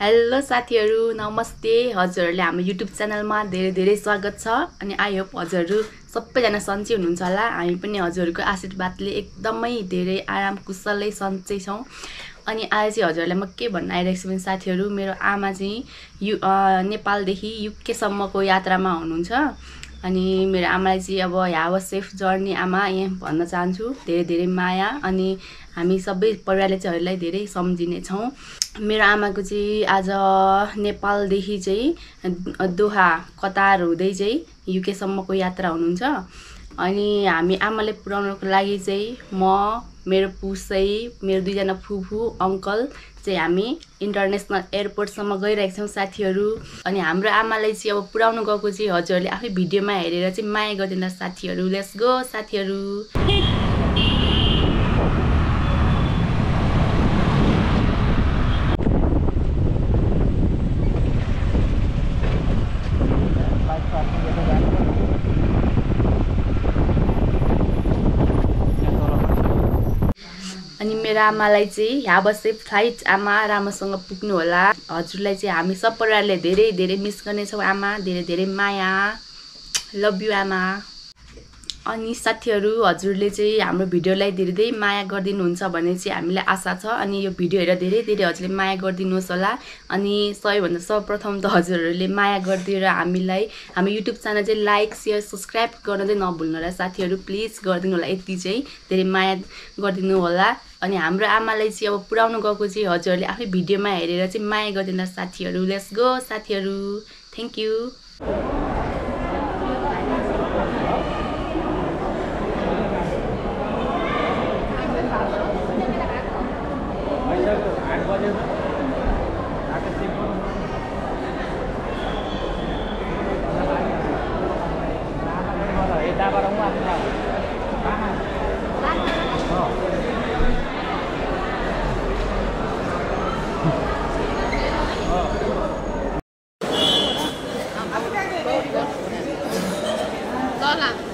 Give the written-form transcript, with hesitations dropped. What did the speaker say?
Hello साथीहरु नमस्ते हजुरहरुले हाम्रो YouTube च्यानलमा धेरै स्वागत छ अनि आई होप हजुरहरु सबैजना सन्चै हुनुहुन्छ होला हामी पनि हजुरहरुको आशीर्वादले एकदमै धेरै आराम कुशलै सन्चै छौं अनि आज चाहिँ हजुरहरुलाई म के भन्न आइरहेको छु भने साथीहरु मेरो आमा चाहिँ नेपाल देखि युके सम्मको यात्रामा हुनुहुन्छ अनि मेरो आमालाई चाहिँ अब ह्याभ अ सेफ जर्नी आमा यहाँ भन्न चाहन्छु धेरै माया अनि हामी सबै परिवारले चाहिँ हजुरलाई धेरै सम्झिने छौं मेरो आमाको चाहिँ आज नेपाल देखि चाहिँ दोहा कतार हुँदै चाहिँ युके सम्मको यात्रा हुनुहुन्छ अनि हामी आमाले पुर्याउनको लागि चाहिँ म मेरो पुसै मेरो दुईजना फुफू अंकल चाहिँ हामी इन्टरनेशनल एयरपोर्ट सम्म गइरहेका छौं साथीहरु अनि हाम्रो आमालाई चाहिँ अब पुर्याउन गएको चाहिँ हजुरहरुले आफै भिडियोमा हेरेर चाहिँ माया गर्दिनु साथीहरु लेट्स गो साथीहरु अनि मेरो आमालाई चाहिँ ह्याभ अ सेफ फ्लाइट आमा राम्रोसँग पुग्नु होला हजुरलाई चाहिँ हामी सब परिवारले धेरै मिस गर्ने छौं आमा धेरै माया लभ यु आमा अनि साथीहरु हजुरले चाहिँ हाम्रो भिडियोलाई धेरै माया गर्दिनुहुन्छ भन्ने चाहिँ हामीलाई आशा छ अनि यो भिडियो हेरेर धेरै हजुरले माया गर्दिनुहोस् होला अनि सबैभन्दा सर्वप्रथम त हजुरहरुले माया गर्दिएर हामीलाई हाम्रो YouTube च्यानल चाहिँ लाइक शेयर सब्स्क्राइब गर्न चाहिँ नभुल्नु होला साथीहरु प्लिज गर्दिनु होला यति चाहिँ धेरै माया गर्दिनु होला अनि हाम्रो आमालाई चाहिँ अब पुर्याउन गएको चाहिँ हजुरहरुले आफै भिडियोमा हेरेर चाहिँ माया गर्दिनु साथीहरु लेट्स गो साथीहरु थ्यांक यू Hola.